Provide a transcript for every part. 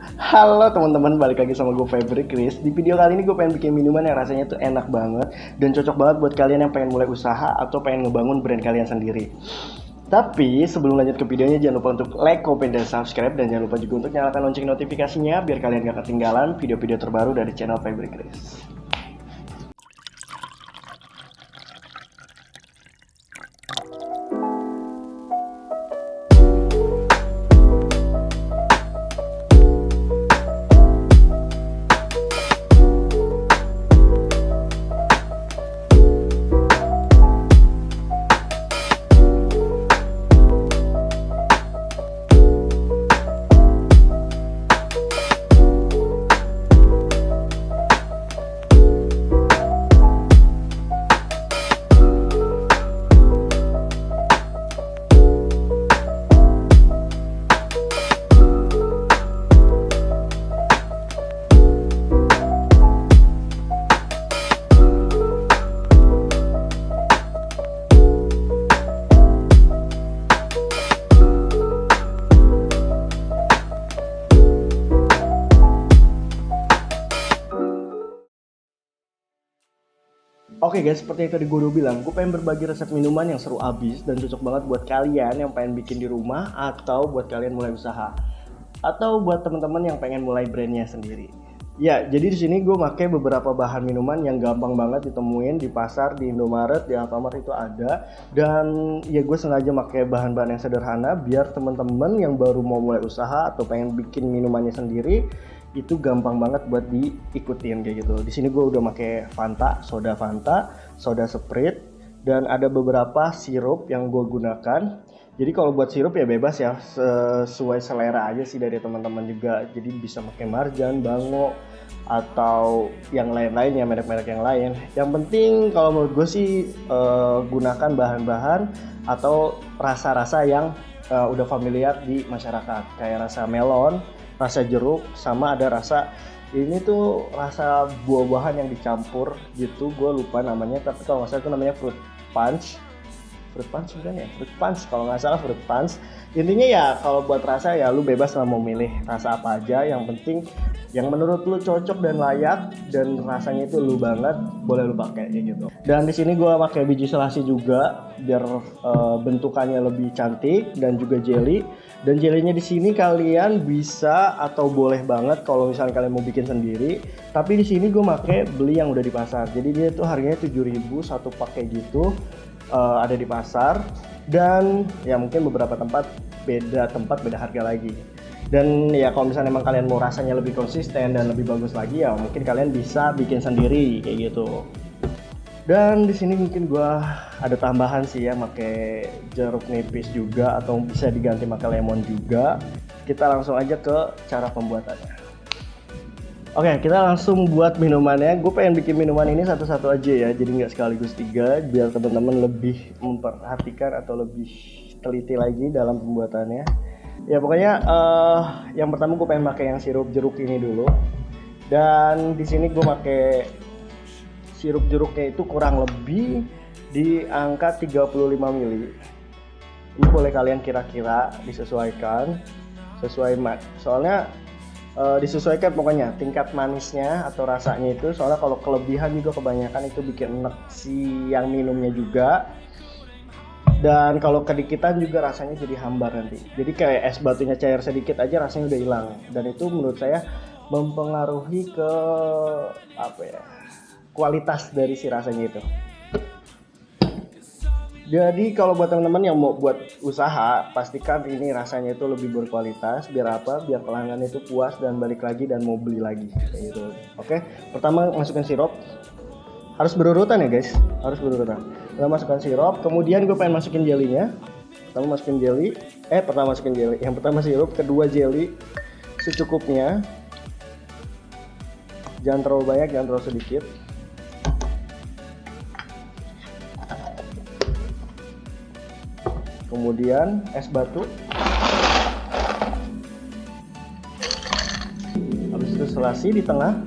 Halo teman-teman, balik lagi sama gue Febri Chris. Di video kali ini gue pengen bikin minuman yang rasanya tuh enak banget dan cocok banget buat kalian yang pengen mulai usaha atau pengen ngebangun brand kalian sendiri. Tapi sebelum lanjut ke videonya, jangan lupa untuk like, comment, dan subscribe. Dan jangan lupa juga untuk nyalakan lonceng notifikasinya biar kalian gak ketinggalan video-video terbaru dari channel Febri Chris. Oke guys, seperti yang tadi gue udah bilang, gue pengen berbagi resep minuman yang seru abis dan cocok banget buat kalian yang pengen bikin di rumah atau buat kalian mulai usaha atau buat teman-teman yang pengen mulai brandnya sendiri. Ya, jadi di sini gue pakai beberapa bahan minuman yang gampang banget ditemuin di pasar, di Indomaret, di Alfamart itu ada. Dan ya gue sengaja pakai bahan-bahan yang sederhana biar teman-teman yang baru mau mulai usaha atau pengen bikin minumannya sendiri itu gampang banget buat diikutin kayak gitu. Di sini gue udah pakai Fanta, soda Sprite, dan ada beberapa sirup yang gue gunakan. Jadi kalau buat sirup ya bebas ya, sesuai selera aja sih dari teman-teman juga. Jadi bisa pakai Marjan, Bango, atau yang lain-lain ya, merek-merek yang lain. Yang penting kalau menurut gue sih gunakan bahan-bahan atau rasa-rasa yang udah familiar di masyarakat, kayak rasa melon, rasa jeruk, sama ada rasa ini tuh rasa buah-buahan yang dicampur gitu, gue lupa namanya, tapi kalau nggak salah itu namanya fruit punch bukan ya, fruit punch kalau nggak salah, fruit punch. Intinya ya kalau buat rasa ya lu bebas lah mau milih rasa apa aja, yang penting yang menurut lu cocok dan layak dan rasanya itu lu banget, boleh lu pakai kayak gitu. Dan di sini gue pakai biji selasi juga biar bentukannya lebih cantik, dan juga jelly. Dan jellynya di sini kalian bisa atau boleh banget kalau misalnya kalian mau bikin sendiri. Tapi di sini gue pakai beli yang udah di pasar. Jadi dia tuh harganya 7.000 satu pakai gitu, ada di pasar. Dan ya mungkin beberapa tempat beda harga lagi. Dan ya kalau misalnya emang kalian mau rasanya lebih konsisten dan lebih bagus lagi, ya mungkin kalian bisa bikin sendiri kayak gitu. Dan di sini mungkin gua ada tambahan sih ya, pakai jeruk nipis juga atau bisa diganti pakai lemon juga. Kita langsung aja ke cara pembuatannya. Oke, kita langsung buat minumannya. Gue pengen bikin minuman ini satu-satu aja ya, jadi nggak sekaligus 3, biar teman-teman lebih memperhatikan atau lebih teliti lagi dalam pembuatannya. Ya pokoknya yang pertama gue pengen pakai yang sirup jeruk ini dulu. Dan di sini gue pakai sirup jeruknya itu kurang lebih di angka 35 ml. Ini boleh kalian kira-kira disesuaikan sesuai soalnya disesuaikan pokoknya tingkat manisnya atau rasanya itu, soalnya kalau kelebihan juga kebanyakan itu bikin enek si yang minumnya juga. Dan kalau kedikitan juga rasanya jadi hambar nanti. Jadi kayak es batunya cair sedikit aja rasanya udah hilang. Dan itu menurut saya mempengaruhi ke kualitas dari si rasanya itu. Jadi kalau buat teman-teman yang mau buat usaha, pastikan ini rasanya itu lebih berkualitas. Biar apa? Biar pelanggan itu puas dan balik lagi dan mau beli lagi kayak gitu. Oke, pertama masukkan sirup. Harus berurutan ya guys, harus berurutan. Pertama masukkan sirup, kemudian gue pengen masukin jellynya. Pertama masukin jelly, yang pertama sirup, kedua jelly secukupnya. Jangan terlalu banyak, jangan terlalu sedikit. Kemudian es batu. Habis itu selasi di tengah.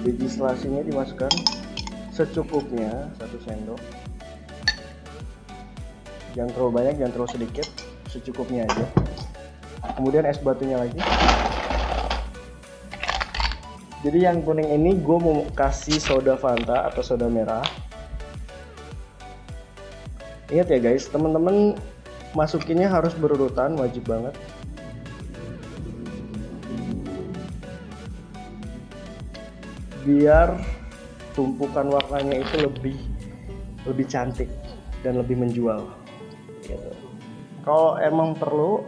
Biji selasinya dimasukkan secukupnya 1 sendok. Jangan terlalu banyak, jangan terlalu sedikit, secukupnya aja. Kemudian es batunya lagi. Jadi yang kuning ini gue mau kasih soda Fanta atau soda merah. Ingat ya guys, teman-teman masukinnya harus berurutan, wajib banget. Biar tumpukan warnanya itu lebih cantik dan lebih menjual. Gitu. Kalau emang perlu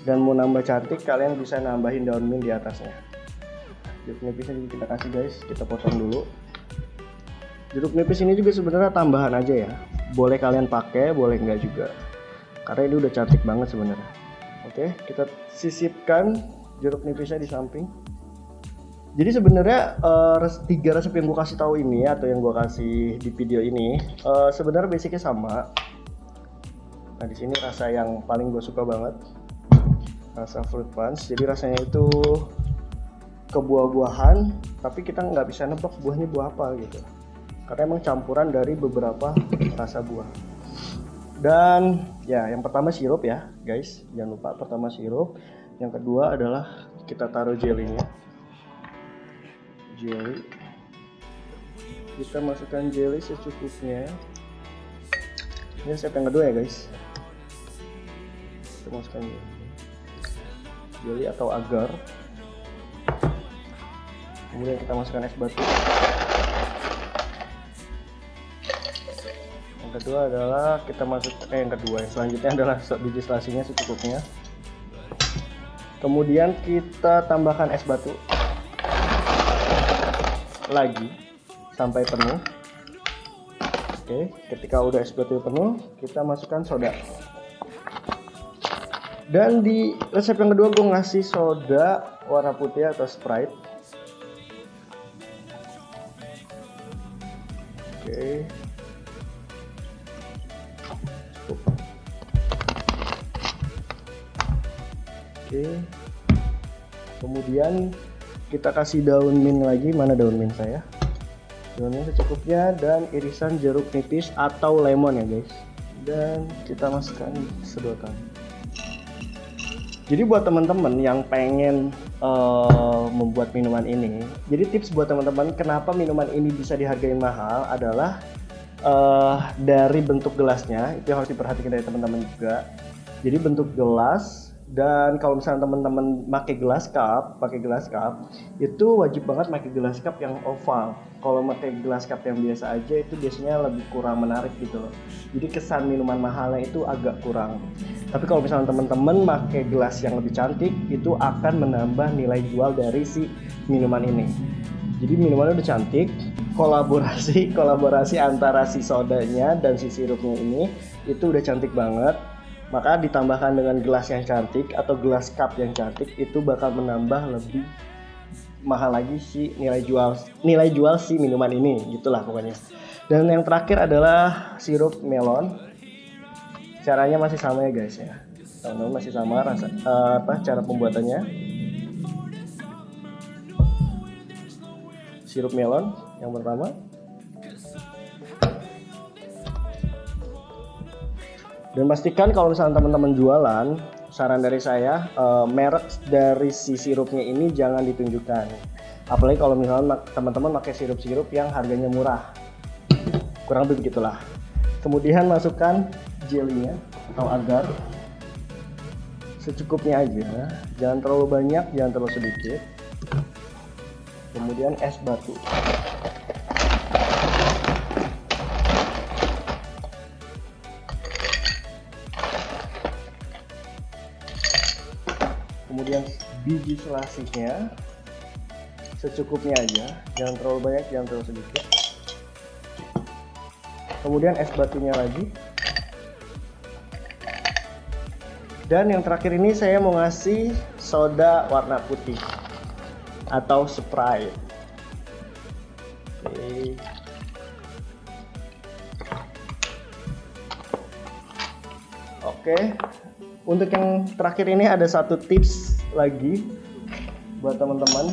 dan mau nambah cantik, kalian bisa nambahin daun mint di atasnya. Jeruk nipisnya juga kita kasih guys, kita potong dulu. Jeruk nipis ini juga sebenarnya tambahan aja ya, boleh kalian pakai, boleh enggak juga, karena ini udah cantik banget sebenarnya. Oke, kita sisipkan jeruk nipisnya di samping. Jadi sebenarnya 3 resep yang gue kasih tahu ini atau yang gue kasih di video ini sebenarnya basicnya sama. Nah di sini rasa yang paling gue suka banget, rasa fruit punch. Jadi rasanya itu kebuah-buahan, tapi kita nggak bisa nebak buahnya buah apa gitu, karena emang campuran dari beberapa rasa buah. Dan ya yang pertama sirup ya guys, jangan lupa pertama sirup. Yang kedua adalah kita taruh jellynya. Jelly, kita masukkan jelly secukupnya. Ini resep yang kedua ya guys. Kita masukkan jelly atau agar. Kemudian kita masukkan es batu. Yang kedua adalah kita yang selanjutnya adalah biji selasinya secukupnya. Kemudian kita tambahkan es batu lagi sampai penuh. Oke, ketika udah es batu penuh, kita masukkan soda. Dan di resep yang kedua gue ngasih soda warna putih atau Sprite. Oke. Cukup. Oke. Kemudian kita kasih daun mint lagi. Mana daun mint saya? Daun mint secukupnya dan irisan jeruk nipis atau lemon ya guys. Dan kita masukkan sedotan. Jadi buat teman-teman yang pengen membuat minuman ini, jadi tips buat teman-teman kenapa minuman ini bisa dihargai mahal adalah dari bentuk gelasnya, itu harus diperhatikan dari teman-teman juga. Jadi bentuk gelas, dan kalau misalnya teman-teman pakai gelas cup, itu wajib banget pakai gelas cup yang oval. Kalau pakai gelas cup yang biasa aja itu biasanya lebih kurang menarik gitu loh. Jadi kesan minuman mahalnya itu agak kurang. Tapi kalau misalnya teman-teman pakai gelas yang lebih cantik, itu akan menambah nilai jual dari si minuman ini. Jadi minumannya udah cantik, kolaborasi antara si sodanya dan si sirupnya ini itu udah cantik banget. Maka ditambahkan dengan gelas yang cantik atau gelas cup yang cantik, itu bakal menambah lebih mahal lagi si nilai jual si minuman ini, gitulah pokoknya. Dan yang terakhir adalah sirup melon. Caranya masih sama ya guys ya, teman-teman, masih sama cara pembuatannya. Sirup melon yang pertama. Dan pastikan kalau misalnya teman-teman jualan, saran dari saya, merek dari si sirupnya ini jangan ditunjukkan. Apalagi kalau misalnya teman-teman pakai sirup-sirup yang harganya murah. Kurang lebih begitulah. Kemudian masukkan jellynya atau agar secukupnya aja, jangan terlalu banyak, jangan terlalu sedikit. Kemudian es batu. Kemudian biji selasihnya secukupnya aja, jangan terlalu banyak, jangan terlalu sedikit. Kemudian es batunya lagi. Dan yang terakhir ini saya mau ngasih soda warna putih atau Sprite. Oke. Untuk yang terakhir ini ada satu tips lagi buat teman-teman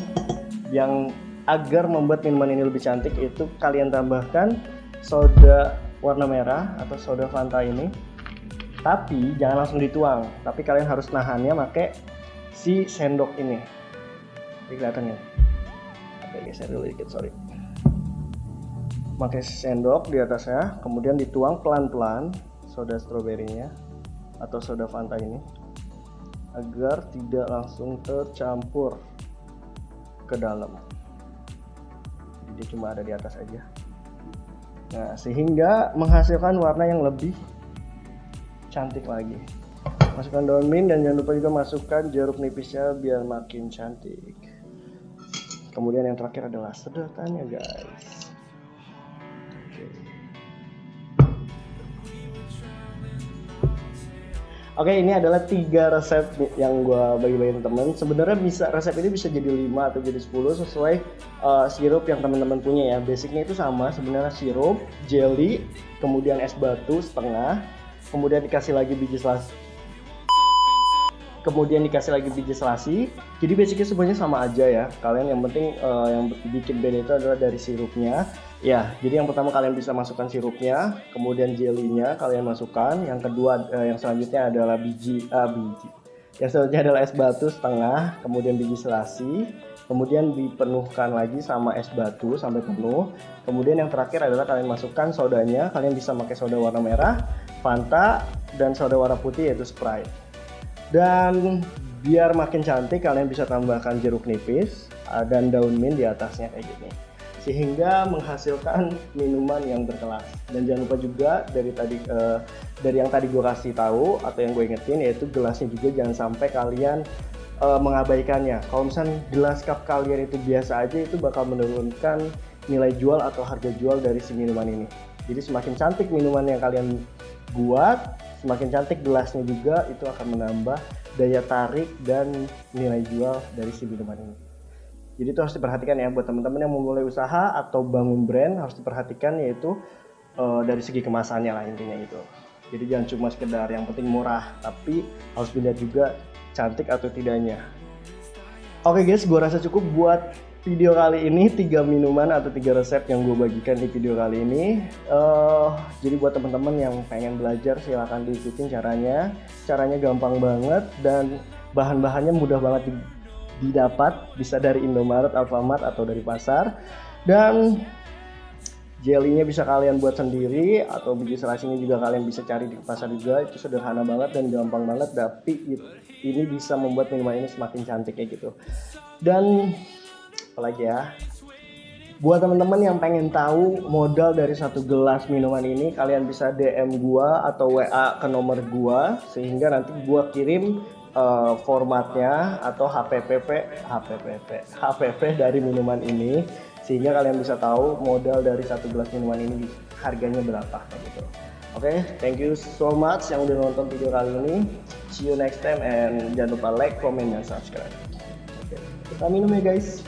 yang agar membuat minuman ini lebih cantik, itu kalian tambahkan soda warna merah atau soda Fanta ini Tapi jangan langsung dituang, tapi kalian harus nahannya pakai si sendok ini. Ini kelihatan ya? Oke, geser dulu dikit, sorry. Pakai sendok di atasnya, kemudian dituang pelan-pelan soda stroberinya atau soda Fanta ini agar tidak langsung tercampur ke dalam. Jadi cuma ada di atas aja. Nah, sehingga menghasilkan warna yang lebih cantik lagi. Masukkan daun mint dan jangan lupa juga masukkan jeruk nipisnya biar makin cantik. Kemudian yang terakhir adalah sedotannya, guys. Oke, ini adalah 3 resep yang gue bagi-bagiin temen. Sebenarnya resep ini bisa jadi 5 atau jadi 10 sesuai sirup yang teman-teman punya ya. Basicnya itu sama, sebenarnya sirup, jelly, kemudian es batu setengah, kemudian dikasih lagi biji selasi. Jadi basicnya semuanya sama aja ya. Kalian yang penting yang bikin beda itu adalah dari sirupnya. Ya, jadi yang pertama kalian bisa masukkan sirupnya, kemudian jelly-nya kalian masukkan. Yang kedua, yang selanjutnya adalah Yang selanjutnya adalah es batu setengah, kemudian biji selasi, kemudian dipenuhkan lagi sama es batu sampai penuh. Kemudian yang terakhir adalah kalian masukkan sodanya. Kalian bisa pakai soda warna merah, Fanta, dan soda warna putih yaitu Sprite. Dan biar makin cantik, kalian bisa tambahkan jeruk nipis dan daun mint di atasnya kayak gini, sehingga menghasilkan minuman yang berkelas. Dan jangan lupa juga dari yang tadi gue kasih tahu atau yang gue ingetin, yaitu gelasnya juga jangan sampai kalian mengabaikannya. Kalau misalnya gelas cup kalian itu biasa aja, itu bakal menurunkan nilai jual atau harga jual dari si minuman ini. Jadi semakin cantik minuman yang kalian buat, semakin cantik gelasnya juga, itu akan menambah daya tarik dan nilai jual dari si minuman ini. Jadi itu harus diperhatikan ya buat teman-teman yang mau mulai usaha atau bangun brand, harus diperhatikan yaitu dari segi kemasannya lah intinya itu. Jadi jangan cuma sekedar yang penting murah, tapi harus dilihat juga cantik atau tidaknya. Oke guys, gue rasa cukup buat video kali ini. 3 minuman atau 3 resep yang gue bagikan di video kali ini. Jadi buat teman-teman yang pengen belajar, silahkan diikutin caranya. Caranya gampang banget dan bahan-bahannya mudah banget didapat, bisa dari Indomaret, Alfamart atau dari pasar. Dan jelly-nya bisa kalian buat sendiri atau biji selasinya juga kalian bisa cari di pasar juga. Itu sederhana banget dan gampang banget, tapi ini bisa membuat minuman ini semakin cantik kayak gitu. Dan apalagi ya, buat teman-teman yang pengen tahu modal dari 1 gelas minuman ini, kalian bisa DM gua atau WA ke nomor gua, sehingga nanti gua kirim formatnya atau HPP dari minuman ini, sehingga kalian bisa tahu modal dari 1 gelas minuman ini harganya berapa gitu. Oke, thank you so much yang udah nonton video kali ini. See you next time and jangan lupa like, comment, dan subscribe. Oke, kita minum ya guys.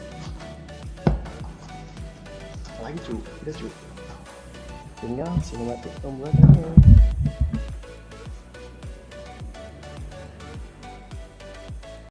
Lagi cu, udah cu. Tinggal sinematik pembuatannya.